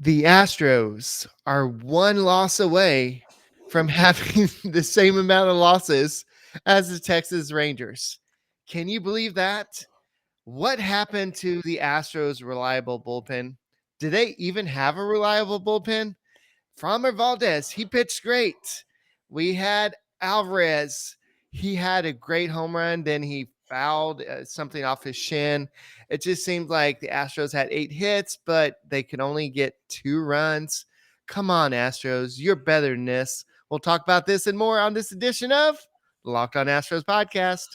The Astros are one loss away from having the same amount of losses as the Texas Rangers. Can you believe that? What happened to the Astros' reliable bullpen? Do they even have a reliable bullpen? Framber Valdez, he pitched great. We had Alvarez. He had a great home run. Then he fouled something off his shin. It just seemed like the Astros had 8 hits, but they could only get 2 runs. Come on, Astros. You're better than this. We'll talk about this and more on this edition of the Locked On Astros podcast.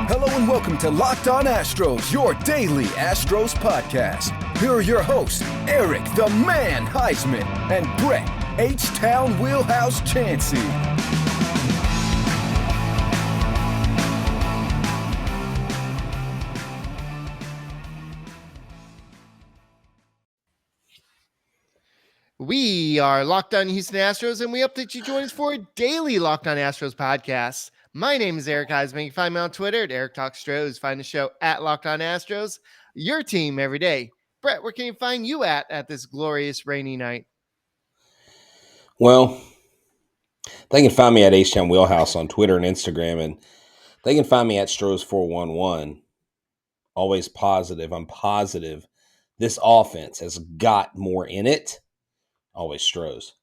Hello and welcome to Locked On Astros, your daily Astros podcast. Here are your hosts, Eric the Man Huysman and Brett H-Town Wheelhouse Chancey. We are Locked On Houston Astros, and we hope that you join us for a daily Locked On Astros podcast. My name is Eric Huysman. You can find me on Twitter at Eric Talks Stros. Find the show at Locked On Astros, your team every day. Brett, where can you find you at this glorious rainy night? Well, they can find me at H-Town Wheelhouse on Twitter and Instagram, and they can find me at Stros411. Always positive. I'm positive this offense has got more in it. Always Stros.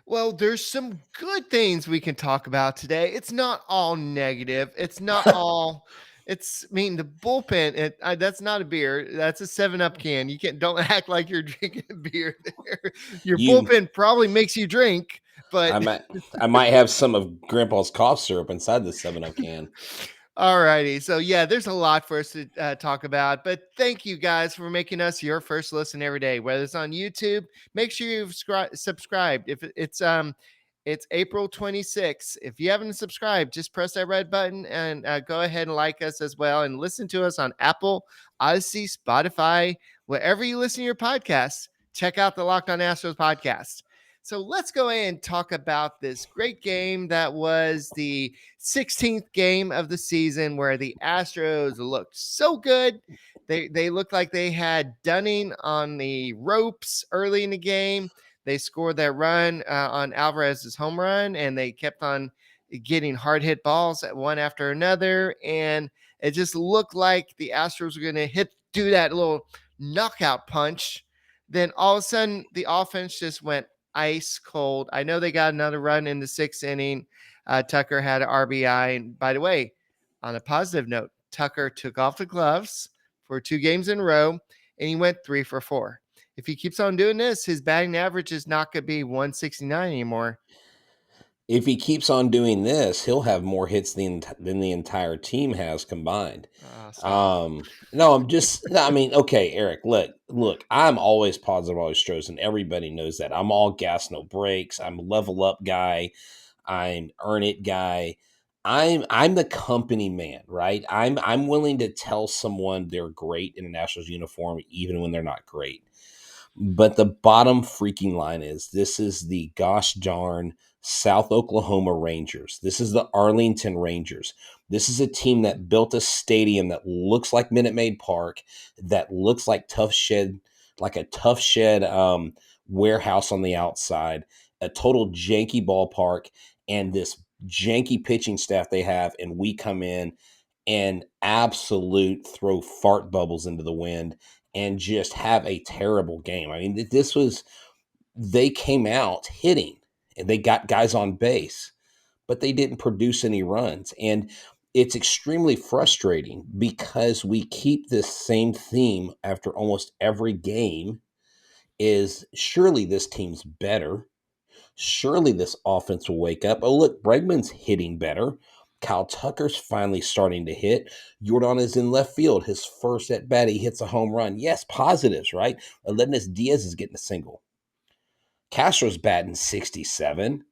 Well, there's some good things we can talk about today. It's not all negative. It's not all. The bullpen. That's not a beer. That's a 7-Up can. You don't act like you're drinking a beer there. Your bullpen probably makes you drink, but I might have some of Grandpa's cough syrup inside the 7-Up can. All righty. So, yeah, there's a lot for us to talk about, but thank you guys for making us your first listen every day, whether it's on YouTube. Make sure you've subscribed. If it's April 26th. If you haven't subscribed, just press that red button and go ahead and like us as well, and listen to us on Apple, Odyssey, Spotify, wherever you listen to your podcasts. Check out the Locked On Astros podcast. So let's go ahead and talk about this great game that was the 16th game of the season, where the Astros looked so good. They looked like they had Dunning on the ropes early in the game. They scored that run on Alvarez's home run, and they kept on getting hard hit balls at one after another. And it just looked like the Astros were going to do that little knockout punch. Then all of a sudden, the offense just went ice cold. I know they got another run in the 6th inning. Tucker had an RBI. And by the way, on a positive note, Tucker took off the gloves for 2 games in a row, and he went 3 for 4. If he keeps on doing this, his batting average is not going to be 169 anymore. If he keeps on doing this, he'll have more hits than the entire team has combined. Okay, Eric, look, I'm always positive, always Stros, and everybody knows that. I'm all gas, no brakes. I'm a level up guy. I'm earn it guy. I'm the company man, right? I'm willing to tell someone they're great in a Nationals uniform, even when they're not great. But the bottom freaking line is this is the gosh darn South Oklahoma Rangers. This is the Arlington Rangers. This is a team that built a stadium that looks like Minute Maid Park, that looks like a tough shed warehouse on the outside, a total janky ballpark, and this janky pitching staff they have. And we come in and absolute throw fart bubbles into the wind and just have a terrible game. I mean, they came out hitting and they got guys on base, but they didn't produce any runs. And it's extremely frustrating because we keep this same theme after almost every game is surely this team's better. Surely this offense will wake up. Oh, look, Bregman's hitting better. Kyle Tucker's finally starting to hit. Yordan is in left field. His first at bat, he hits a home run. Yes, positives, right? Alednes Diaz is getting a single. Castro's batting 67.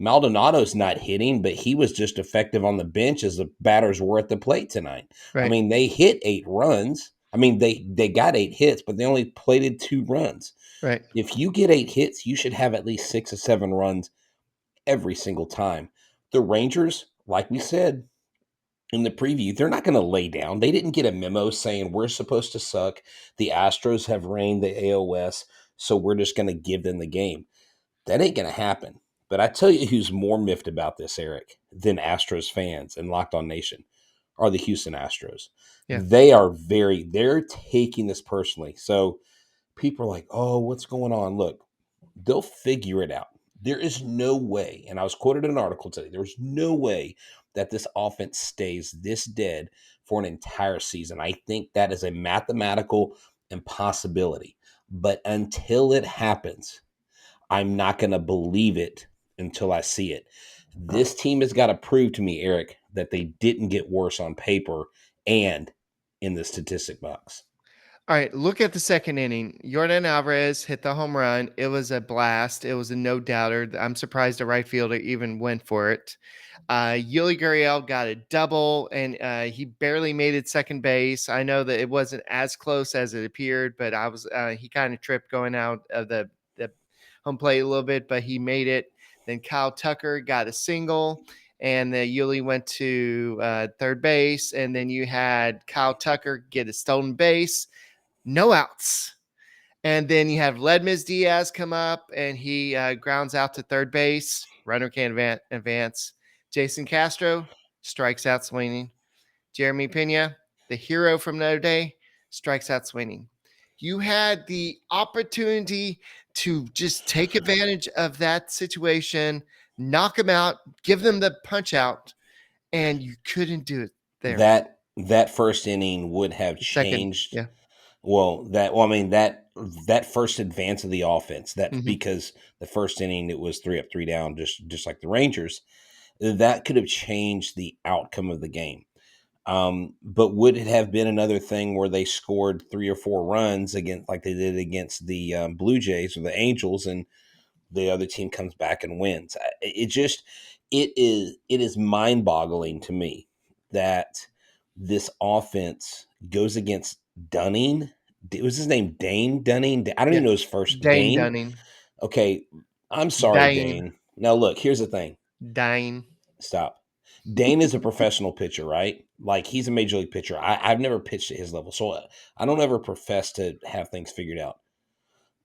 Maldonado's not hitting, but he was just effective on the bench as the batters were at the plate tonight. Right. I mean, they hit 8 runs. I mean, they got 8 hits, but they only plated 2 runs. Right. If you get 8 hits, you should have at least 6 or 7 runs every single time. The Rangers, like we said, in the preview, they're not going to lay down. They didn't get a memo saying we're supposed to suck. The Astros have reigned the AOS, so we're just going to give them the game. That ain't going to happen. But I tell you who's more miffed about this, Eric, than Astros fans and Locked On Nation are the Houston Astros. Yeah. They're taking this personally. So people are like, oh, what's going on? Look, they'll figure it out. There is no way, and I was quoted in an article today, there's no way that this offense stays this dead for an entire season. I think that is a mathematical impossibility. But until it happens, I'm not going to believe it until I see it. This team has got to prove to me, Eric, that they didn't get worse on paper and in the statistic box. All right, look at the second inning. Yordan Alvarez hit the home run. It was a blast. It was a no doubter. I'm surprised the right fielder even went for it. Yuli Gurriel got a double, and he barely made it second base. I know that it wasn't as close as it appeared, but he kind of tripped going out of the home plate a little bit, but he made it. Then Kyle Tucker got a single, and Yuli went to third base, and then you had Kyle Tucker get a stolen base. No outs. And then you have Ledmus Diaz come up, and he grounds out to third base. Runner can't advance. Jason Castro strikes out swinging. Jeremy Pena, the hero from Notre Dame, strikes out swinging. You had the opportunity to just take advantage of that situation, knock them out, give them the punch out, and you couldn't do it there. That first inning would have Second, changed. yeah. That first advance of the offense, Mhm. because the first inning it was 3 up, 3 down, just like the Rangers, that could have changed the outcome of the game. But would it have been another thing where they scored 3 or 4 runs against, like they did against the Blue Jays or the Angels, and the other team comes back and wins? It is mind boggling to me that this offense goes against Dunning. Was his name Dane Dunning? I don't Yeah. even know his first. Dane Dane. Dunning. Okay, I'm sorry, Dane. Dane. Now look, here's the thing. Dane. Stop. Dane is a professional pitcher, right? Like he's a major league pitcher. I've never pitched at his level, so I don't ever profess to have things figured out.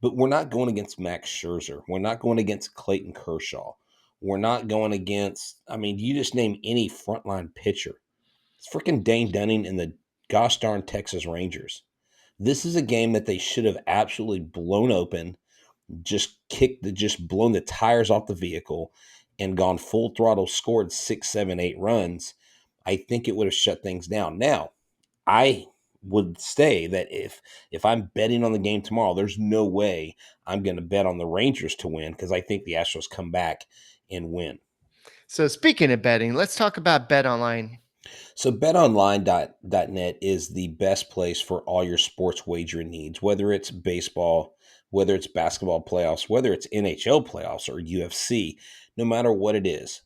But we're not going against Max Scherzer. We're not going against Clayton Kershaw. We're not going against, I mean, you just name any frontline pitcher. It's freaking Dane Dunning and the gosh darn Texas Rangers. This is a game that they should have absolutely blown open, just blown the tires off the vehicle and gone full throttle, scored 6, 7, 8 runs. I think it would have shut things down. Now, I would say that if I'm betting on the game tomorrow, there's no way I'm going to bet on the Rangers to win because I think the Astros come back and win. So speaking of betting, let's talk about Bet Online. So betonline.net is the best place for all your sports wagering needs, whether it's baseball, whether it's basketball playoffs, whether it's NHL playoffs or UFC, no matter what it is,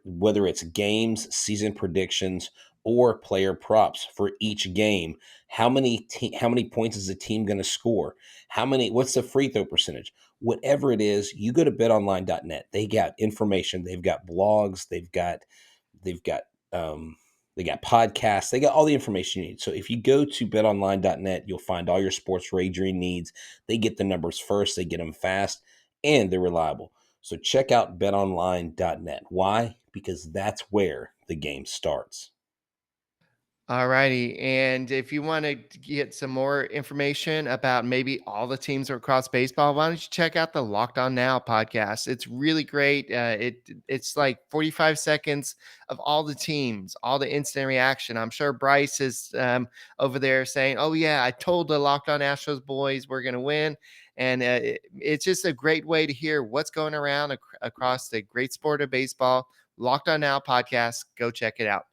whether it's games, season predictions, or player props for each game. How many points is the team going to score? What's the free throw percentage? Whatever it is, you go to betonline.net. They got information, they've got blogs, they've got um, they got podcasts. They got all the information you need. So if you go to betonline.net, you'll find all your sports wagering needs. They get the numbers first. They get them fast, and they're reliable. So check out betonline.net. Why? Because that's where the game starts. All righty. And if you want to get some more information about maybe all the teams across baseball, why don't you check out the Locked On Now podcast? It's really great. It's like 45 seconds of all the teams, all the instant reaction. I'm sure Bryce is over there saying, "Oh yeah, I told the Locked On Astros boys we're going to win." And it's just a great way to hear what's going around across the great sport of baseball. Locked On Now podcast. Go check it out.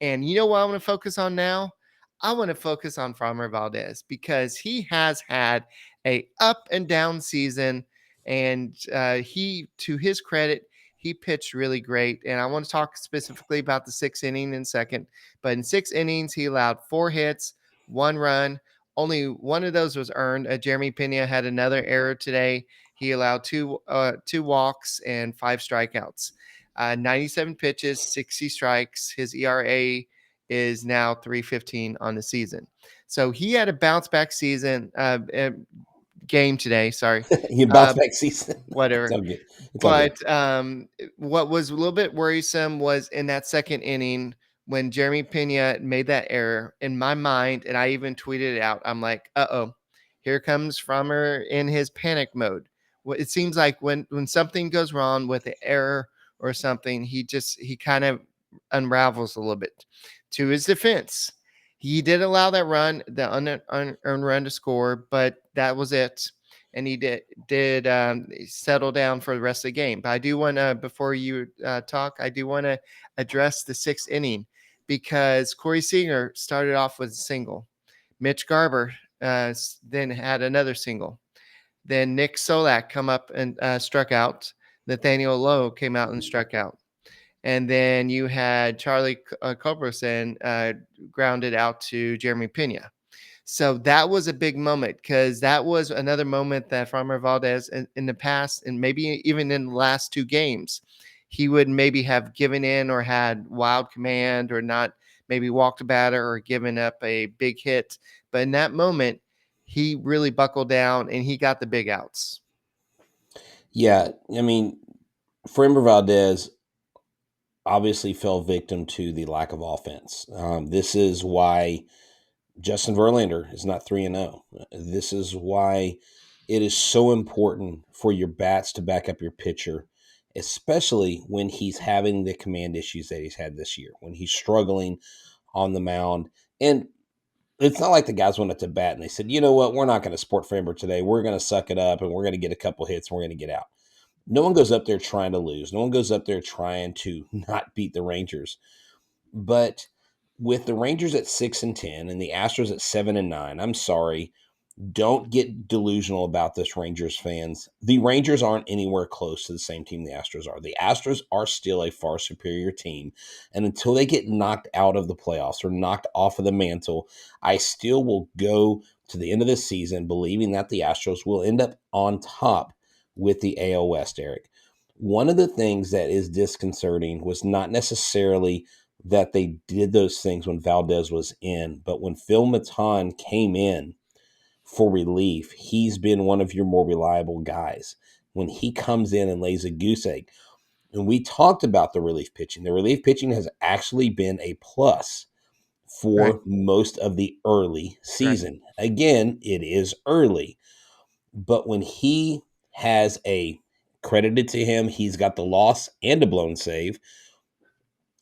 And you know what I want to focus on now? I want to focus on Framber Valdez because he has had a up and down season, and to his credit, he pitched really great. And I want to talk specifically about the 6th inning in a second. But in 6 innings, he allowed 4 hits, 1 run. Only one of those was earned. Jeremy Pena had another error today. He allowed two walks and 5 strikeouts. 97 pitches, 60 strikes. His ERA is now 315 on the season. So he had a bounce back season game today. Sorry. You bounce Uh, back season. It's whatever. all good. It's all good. But what was a little bit worrisome was in that second inning when Jeremy Pena made that error. In my mind, and I even tweeted it out, I'm like, uh-oh, here comes Framber in his panic mode. It seems like when something goes wrong with an error or something, he kind of unravels a little bit. To his defense, he did allow that run, the unearned run to score, but that was it. And he did settle down for the rest of the game. But I do want to, before you talk, I do want to address the sixth inning because Corey Seager started off with a single. Mitch Garber then had another single. Then Nick Solak come up and struck out. Nathaniel Lowe came out and struck out. And then you had Charlie Culberson grounded out to Jeremy Pena. So that was a big moment because that was another moment that Framber Valdez in the past, and maybe even in the last two games, he would maybe have given in or had wild command or not maybe walked a batter or given up a big hit. But in that moment, he really buckled down and he got the big outs. Yeah, I mean, Framber Valdez obviously fell victim to the lack of offense. This is why Justin Verlander is not 3-0. This is why it is so important for your bats to back up your pitcher, especially when he's having the command issues that he's had this year, when he's struggling on the mound. And it's not like the guys went up to bat and they said, you know what, we're not going to support Framber today. We're going to suck it up and we're going to get a couple hits and we're going to get out. No one goes up there trying to lose. No one goes up there trying to not beat the Rangers. But with the Rangers at 6-10 and the Astros at 7-9, I'm sorry, don't get delusional about this, Rangers fans. The Rangers aren't anywhere close to the same team the Astros are. The Astros are still a far superior team. And until they get knocked out of the playoffs or knocked off of the mantle, I still will go to the end of the season believing that the Astros will end up on top with the AL West, Eric. One of the things that is disconcerting was not necessarily that they did those things when Valdez was in, but when Phil Maton came in for relief, he's been one of your more reliable guys. When he comes in and lays a goose egg, and we talked about the relief pitching has actually been a plus Right. for most of the early season. Right. Again, it is early, but when he has credited to him, he's got the loss and a blown save.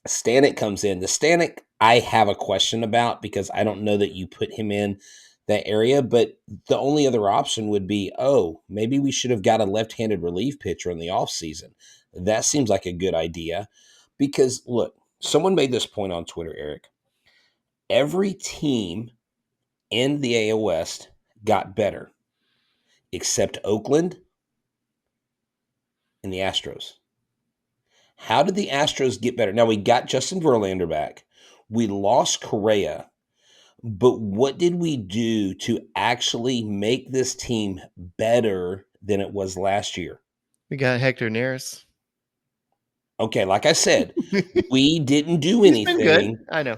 Stanek comes in. The Stanek I have a question about because I don't know that you put him in that area, but the only other option would be, maybe we should have got a left-handed relief pitcher in the offseason. That seems like a good idea because, look, someone made this point on Twitter, Eric. Every team in the AL West got better except Oakland and the Astros. How did the Astros get better? Now, we got Justin Verlander back. We lost Correa. But what did we do to actually make this team better than it was last year? We got Hector Neris. Okay, like I said, we didn't do He's been good. anything. I know.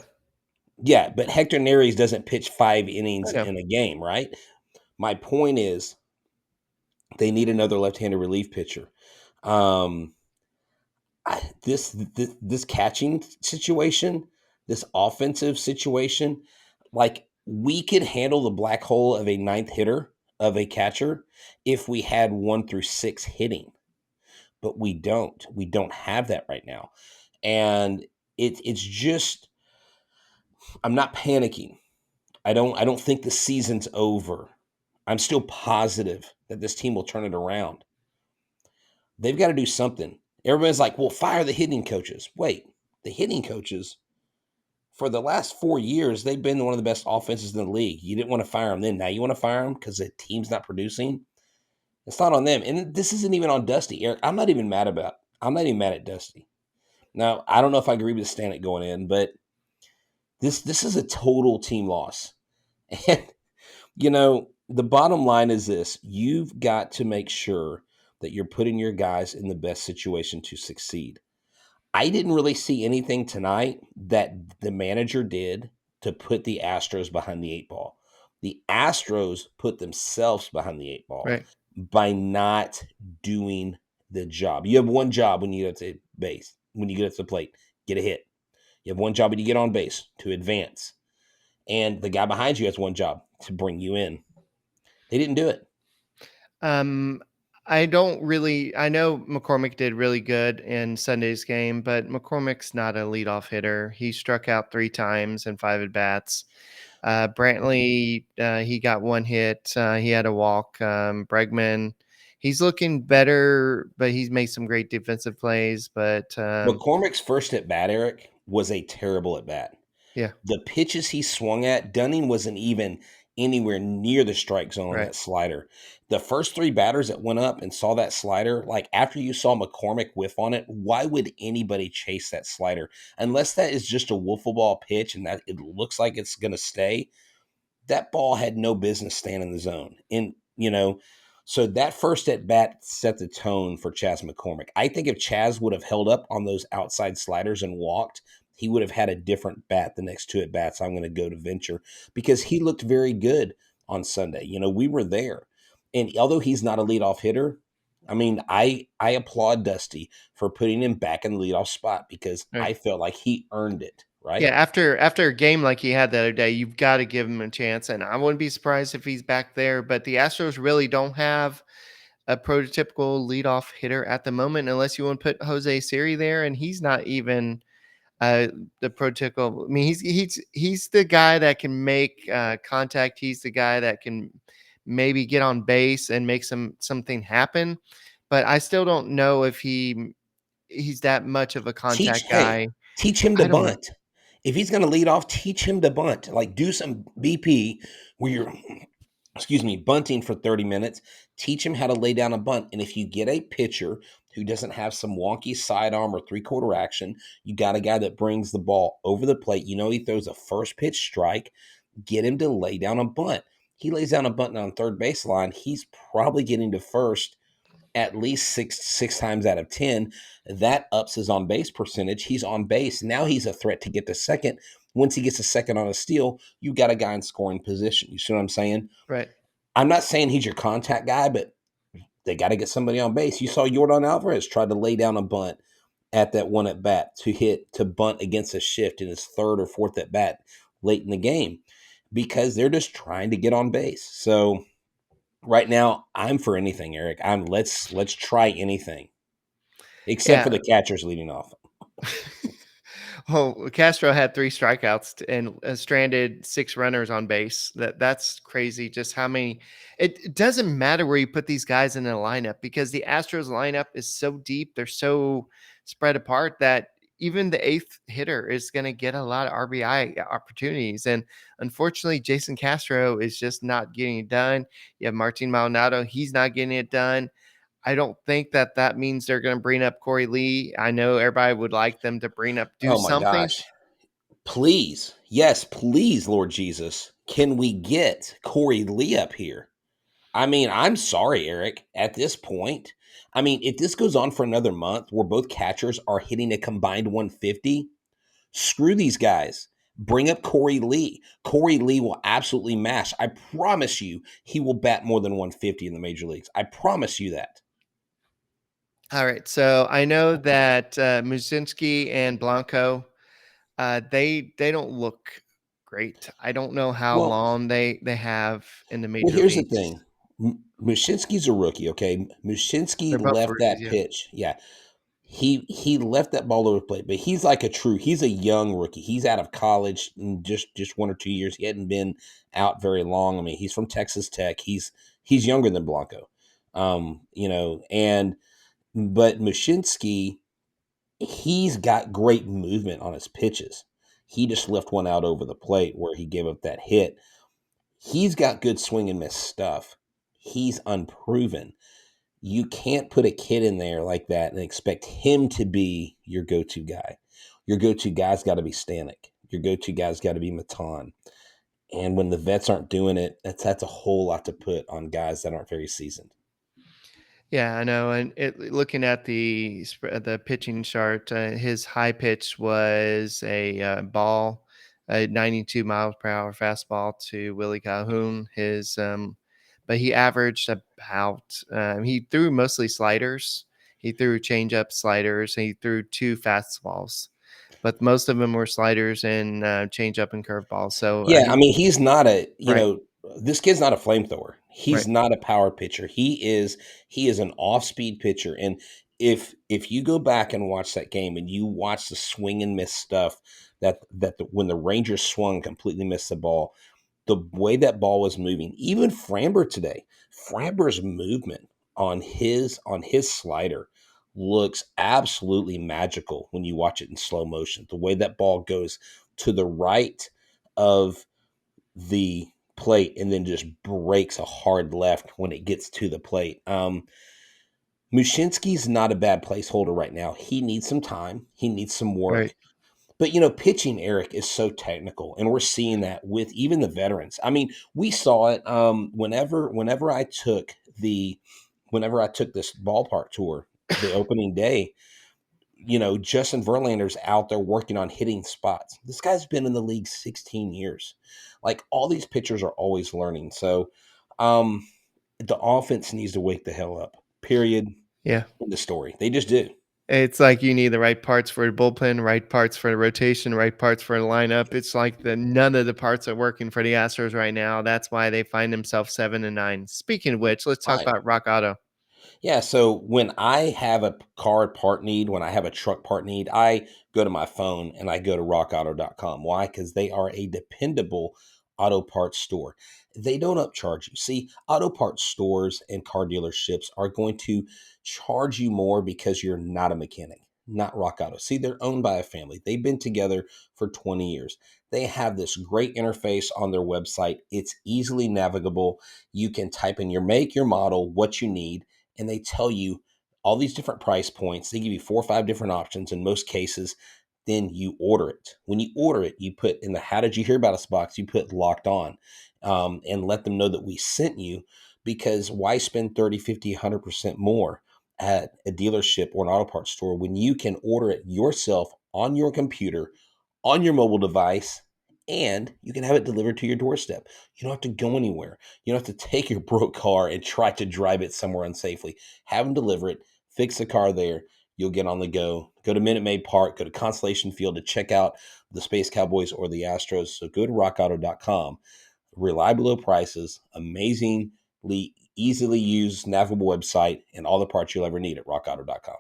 Yeah, but Hector Neris doesn't pitch 5 innings in a game, right? My point is they need another left-handed relief pitcher. This catching situation, this offensive situation, like we could handle the black hole of a ninth hitter of a catcher if we had 1 through 6 hitting, but we don't. We don't have that right now, and it's just I'm not panicking. I don't think the season's over. I'm still positive that this team will turn it around. They've got to do something. Everybody's like, well, fire the hitting coaches. Wait, the hitting coaches, for the last 4 years, they've been one of the best offenses in the league. You didn't want to fire them then. Now you want to fire them because the team's not producing? It's not on them. And this isn't even on Dusty, Eric. I'm not even mad at Dusty. Now, I don't know if I agree with Stanek going in, but this is a total team loss. And, the bottom line is this. You've got to make sure that you're putting your guys in the best situation to succeed. I didn't really see anything tonight that the manager did to put the Astros behind the 8 ball. The Astros put themselves behind the 8 ball Right. by not doing the job. You have one job when you get to base, when you get to the plate, get a hit. You have one job when you get on base, to advance. And the guy behind you has one job, to bring you in. They didn't do it. Um, I don't really. I know McCormick did really good in Sunday's game, but McCormick's not a leadoff hitter. He struck out 3 times in 5 at bats. Brantley, he got 1 hit. He had a walk. Bregman, he's looking better, but he's made some great defensive plays. But McCormick's first at bat, Eric, was a terrible at bat. yeah, The pitches he swung at, Dunning wasn't even anywhere near the strike zone on right, that slider. The first 3 batters that went up and saw that slider, like after you saw McCormick whiff on it, why would anybody chase that slider? Unless that is just a wiffle ball pitch and that it looks like it's going to stay, that ball had no business staying in the zone. And, so that first at bat set the tone for Chas McCormick. I think if Chas would have held up on those outside sliders and walked, he would have had a different bat the next 2 at bats. I'm going to go to venture because he looked very good on Sunday. We were there. And although he's not a leadoff hitter, I mean, I applaud Dusty for putting him back in the leadoff spot because right. I felt like he earned it, Yeah, right? after a game like he had the other day, you've got to give him a chance, and I wouldn't be surprised if he's back there. But the Astros really don't have a prototypical leadoff hitter at the moment, unless you want to put Jose Siri there, and he's not even the prototypical. I mean, he's the guy that can make contact. He's the guy that can maybe get on base and make something happen. But I still don't know if he's that much of a Teach contact hey, guy. teach him to I don't know. bunt. If he's going to lead off, teach him to bunt. Like do some BP where you're, excuse me, bunting for 30 minutes. Teach him how to lay down a bunt. And if you get a pitcher who doesn't have some wonky sidearm or 3/4 action, you got a guy that brings the ball over the plate. He throws a first pitch strike. Get him to lay down a bunt. He lays down a bunt on third baseline. He's probably getting to first at least six times out of 10. That ups his on base percentage. He's on base. Now he's a threat to get to second. Once he gets a second on a steal, you got a guy in scoring position. You see what I'm saying? Right. I'm not saying he's your contact guy, but they got to get somebody on base. You saw Yordan Alvarez try to lay down a bunt at that 1 at bat to bunt against a shift in his 3rd or 4th at bat late in the game because they're just trying to get on base. So right now, I'm for anything, Eric. Let's try anything except for Yeah. the catchers leading off. Well, Castro had 3 strikeouts and stranded 6 runners on base. That's crazy. Just how many? It doesn't matter where you put these guys in the lineup because the Astros lineup is so deep. They're so spread apart that even the 8th hitter is going to get a lot of RBI opportunities. And unfortunately, Jason Castro is just not getting it done. You have Martin Maldonado; he's not getting it done. I don't think that means they're going to bring up Corey Lee. I know everybody would like them to do Oh my something. gosh. Please. Yes, please, Lord Jesus. Can we get Corey Lee up here? I mean, I'm sorry, Eric. At this point, I mean, if this goes on for another month where both catchers are hitting a combined 150, screw these guys. Bring up Corey Lee. Corey Lee will absolutely mash. I promise you, he will bat more than 150 in the major leagues. I promise you that. All right, so I know that Musinski and Blanco, they don't look great. I don't know how Well, long they have in the well, major here's the leagues. thing. Mushinski's a rookie, okay? Mushinski They're both left rookies, that yeah. pitch. Yeah. He left that ball over the plate, but he's a young rookie. He's out of college in just 1 or 2 years. He hadn't been out very long. I mean, he's from Texas Tech. He's younger than Blanco. And but Mushinski, he's got great movement on his pitches. He just left one out over the plate where he gave up that hit. He's got good swing and miss stuff. He's unproven. You can't put a kid in there like that and expect him to be your go-to guy. Your go-to guy's got to be Stanek. Your go-to guy's got to be Matan. And when the vets aren't doing it, that's a whole lot to put on guys that aren't very seasoned. Yeah, I know. And looking at the pitching chart, his high pitch was a 92 miles per hour fastball to Willie Calhoun. But he averaged about. He threw mostly sliders. He threw changeup sliders. And he threw two fastballs, but most of them were sliders and changeup and curveballs. So Yeah, I he mean, he's not right, this kid's not a flamethrower. He's right, not a power pitcher. He is an off-speed pitcher. And if you go back and watch that game and you watch the swing and miss stuff when the Rangers swung, completely missed the ball, the way that ball was moving, even Framber today, Framber's movement on his slider looks absolutely magical when you watch it in slow motion. The way that ball goes to the right of the plate and then just breaks a hard left when it gets to the plate. Mushinski's not a bad placeholder right now. He needs some time. He needs some right. work. But pitching, Eric, is so technical, and we're seeing that with even the veterans. I mean, we saw it whenever I took this ballpark tour the opening day. Justin Verlander's out there working on hitting spots. This guy's been in the league 16 years. Like, all these pitchers are always learning. So, the offense needs to wake the hell up. Period. Yeah. In the story, they just do. It's like you need the right parts for the bullpen, right parts for the rotation, right parts for the lineup. It's like none of the parts are working for the Astros right now. That's why they find themselves 7-9. Speaking of which, let's talk Fine. about Rock Auto. Yeah, so when I have a car part need, when I have a truck part need, I go to my phone and I go to rockauto.com. Why? Because they are a dependable auto parts store. They don't upcharge you. See, auto parts stores and car dealerships are going to charge you more because you're not a mechanic, not Rock Auto. See, they're owned by a family. They've been together for 20 years. They have this great interface on their website. It's easily navigable. You can type in your make, your model, what you need, and they tell you all these different price points. They give you 4 or 5 different options in most cases. Then you order it. When you order it, you put in the "How did you hear about us" box, you put "Locked On," and let them know that we sent you, because why spend 30, 50, 100% more at a dealership or an auto parts store when you can order it yourself on your computer, on your mobile device, and you can have it delivered to your doorstep. You don't have to go anywhere. You don't have to take your broke car and try to drive it somewhere unsafely. Have them deliver it, fix the car there. You'll get on the go. Go to Minute Maid Park, go to Constellation Field to check out the Space Cowboys or the Astros. So go to rockauto.com. Reliable low prices, amazingly easily used, navigable website, and all the parts you'll ever need at rockauto.com.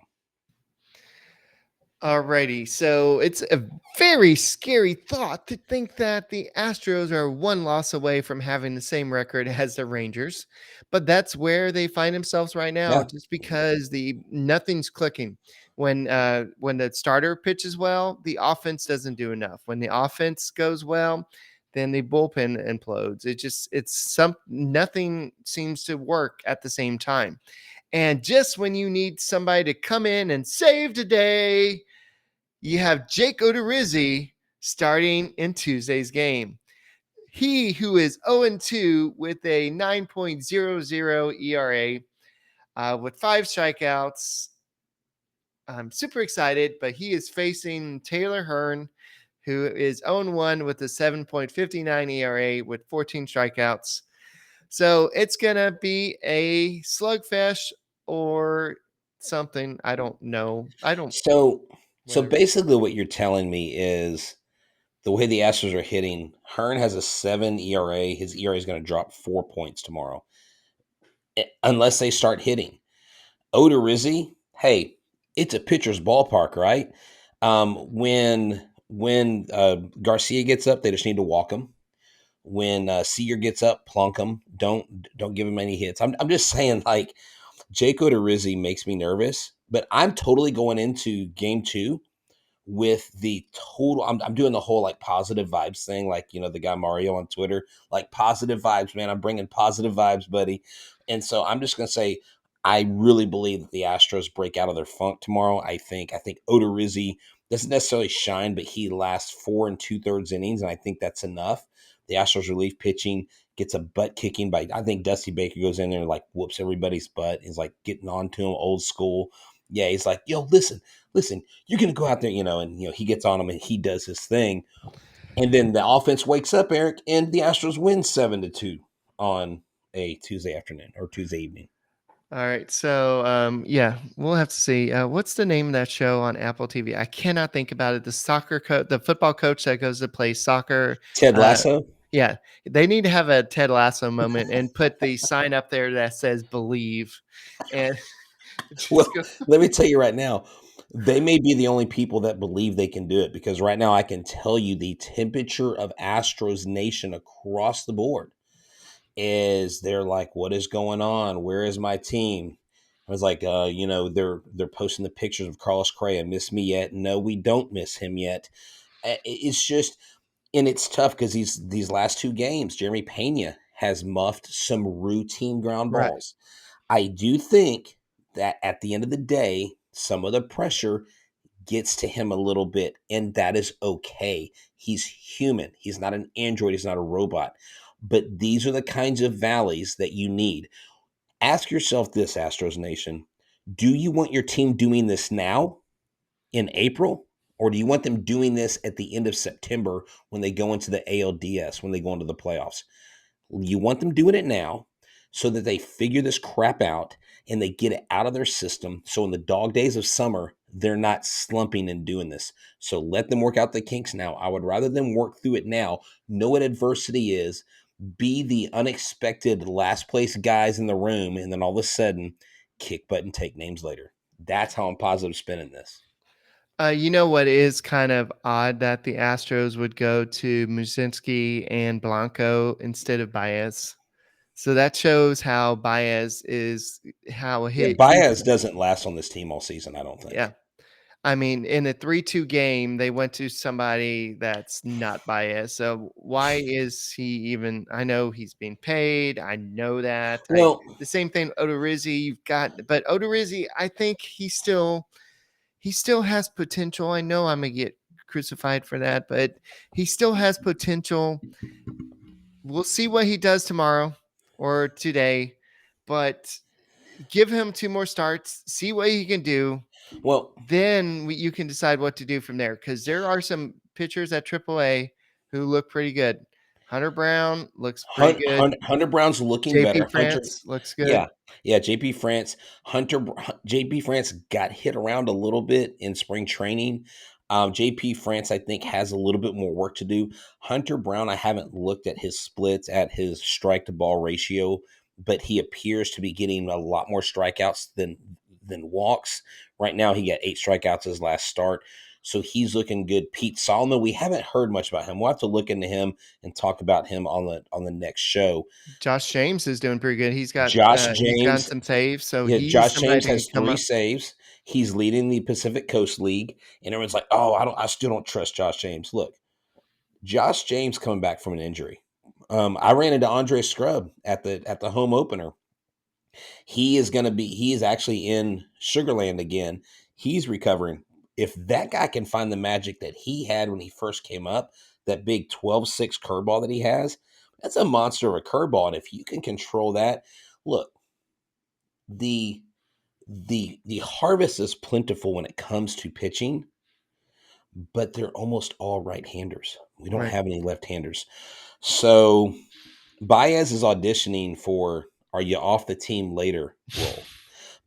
Alrighty, so it's a very scary thought to think that the Astros are one loss away from having the same record as the Rangers, but that's where they find themselves right now, Yeah. just because the nothing's clicking. When the starter pitches well, the offense doesn't do enough. When the offense goes well, then the bullpen implodes. It's nothing seems to work at the same time. And just when you need somebody to come in and save the day, you have Jake Odorizzi starting in Tuesday's game. He who is 0-2 with a 9.00 ERA with 5 strikeouts. I'm super excited, but he is facing Taylor Hearn, who is 0-1 with a 7.59 ERA with 14 strikeouts. So it's going to be a slugfest or something. I don't know. I don't So whether. basically what you're telling me is the way the Astros are hitting, Hearn has a 7 ERA. His ERA is going to drop 4 points tomorrow, unless they start hitting. Odorizzi, hey, it's a pitcher's ballpark, right? When Garcia gets up, they just need to walk him. When Seager gets up, plunk him. Don't give him any hits. I'm just saying, like, Jake Odorizzi makes me nervous, but I'm totally going into game 2 with the total. I'm doing the whole like positive vibes thing, like the guy Mario on Twitter, like positive vibes, man. I'm bringing positive vibes, buddy. And so I'm just gonna say I really believe that the Astros break out of their funk tomorrow. I think Odorizzi doesn't necessarily shine, but he lasts 4 2/3 innings, and I think that's enough. The Astros relief pitching gets a butt kicking by, I think Dusty Baker goes in there and like whoops everybody's butt. He's like getting on to him old school. Yeah, he's like, yo, listen, you're going to go out there, and, he gets on him and he does his thing. And then the offense wakes up, Eric, and the Astros win 7-2 on a Tuesday afternoon or Tuesday evening. All right. So, yeah, we'll have to see. What's the name of that show on Apple TV? I cannot think about it. The football coach that goes to play soccer. Ted Uh, Lasso? yeah, they need to have a Ted Lasso moment and put the sign up there that says "Believe," and just Well, go. let me tell you right now, they may be the only people that believe they can do it because right now I can tell you the temperature of Astros Nation across the board is they're like, what is going on? Where is my team? I was like, they're posting the pictures of Carlos Correa. Miss me yet? No, we don't miss him yet. It's just, and it's tough because these last two games, Jeremy Pena has muffed some routine ground Right. balls. I do think that at the end of the day, some of the pressure gets to him a little bit, and that is okay. He's human. He's not an android. He's not a robot. But these are the kinds of valleys that you need. Ask yourself this, Astros Nation. Do you want your team doing this now in April? Or do you want them doing this at the end of September when they go into the ALDS, when they go into the playoffs? You want them doing it now so that they figure this crap out and they get it out of their system. So in the dog days of summer, they're not slumping and doing this. So let them work out the kinks now. I would rather them work through it now, know what adversity is, be the unexpected last place guys in the room, and then all of a sudden kick butt and take names later. That's how I'm positive spinning this. You know what is kind of odd that the Astros would go to Musinski and Blanco instead of Baez. So that shows how Baez is how Yeah, he's Baez doesn't last on this team all season, I don't think. yeah. I mean, in a 3-2 game, they went to somebody that's not Baez. So why is he even? I know he's being paid. I know that. Well, The same thing, Odorizzi. You've got, but Odorizzi, I think he still has potential. I know I'm gonna get crucified for that, but he still has potential. We'll see what he does tomorrow or today, but give him 2 more starts, see what he can do. well, Then you can decide what to do from there because there are some pitchers at AAA who look pretty good. Hunter Brown looks pretty good. Hunter Brown's looking JP better. Hunter, France looks good. yeah, JP France. JP France got hit around a little bit in spring training. JP France, I think, has a little bit more work to do. Hunter Brown, I haven't looked at his splits, at his strike to ball ratio, but he appears to be getting a lot more strikeouts than walks. Right now, he got 8 strikeouts his last start. So he's looking good. Pete Solomon, we haven't heard much about him. We'll have to look into him and talk about him on the next show. Josh James is doing pretty good. Josh He's gotten James, some saves, so yeah, he's Josh somebody James that can has come 3 up. saves. He's leading the Pacific Coast League, and everyone's like, "Oh, I still don't trust Josh James." Look, Josh James coming back from an injury. I ran into Andre Scrub at the home opener. He is actually in Sugarland again. He's recovering. If that guy can find the magic that he had when he first came up, that big 12-6 curveball that he has, that's a monster of a curveball. And if you can control that, look, the the harvest is plentiful when it comes to pitching, but they're almost all right-handers. We don't Right. have any left-handers. So Baez is auditioning for "Are you off the team later?" role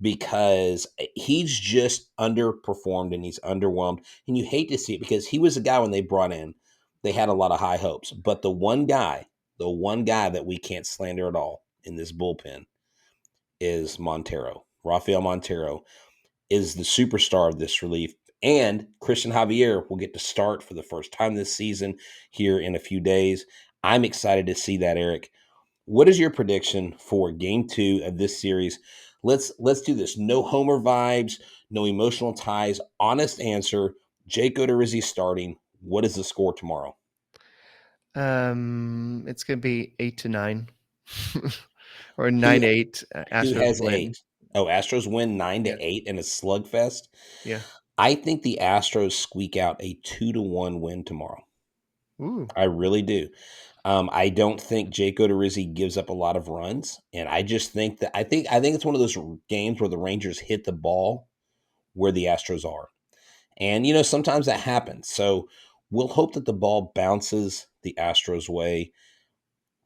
because he's just underperformed and he's underwhelmed. And you hate to see it because he was a guy when they brought in, they had a lot of high hopes. But the one guy that we can't slander at all in this bullpen is Montero. Rafael Montero is the superstar of this relief. And Christian Javier will get to start for the first time this season here in a few days. I'm excited to see that, Eric. What is your prediction for game 2 of this series? Let's do this. No homer vibes, no emotional ties. Honest answer. Jake Odorizzi starting. What is the score tomorrow? It's gonna be 8-9 or Who 9-8. who Astros has win. 8? Oh, Astros win 9 Yeah. to 8 in a slugfest. Yeah. I think the Astros squeak out a 2-1 win tomorrow. Ooh. I really do. I don't think Jake Odorizzi gives up a lot of runs, and I just think that I think it's one of those games where the Rangers hit the ball where the Astros are, and sometimes that happens. So we'll hope that the ball bounces the Astros way.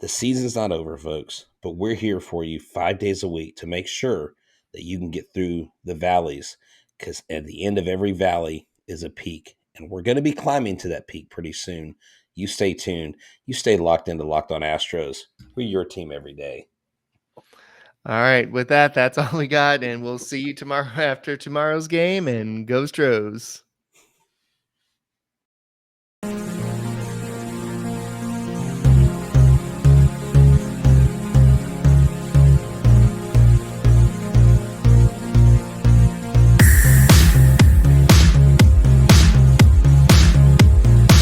The season's not over, folks, but we're here for you 5 days a week to make sure that you can get through the valleys, because at the end of every valley is a peak, and we're going to be climbing to that peak pretty soon. You stay tuned. You stay locked into Locked On Astros. We're your team every day. All right. With that, that's all we got. And we'll see you tomorrow after tomorrow's game. And go Stros.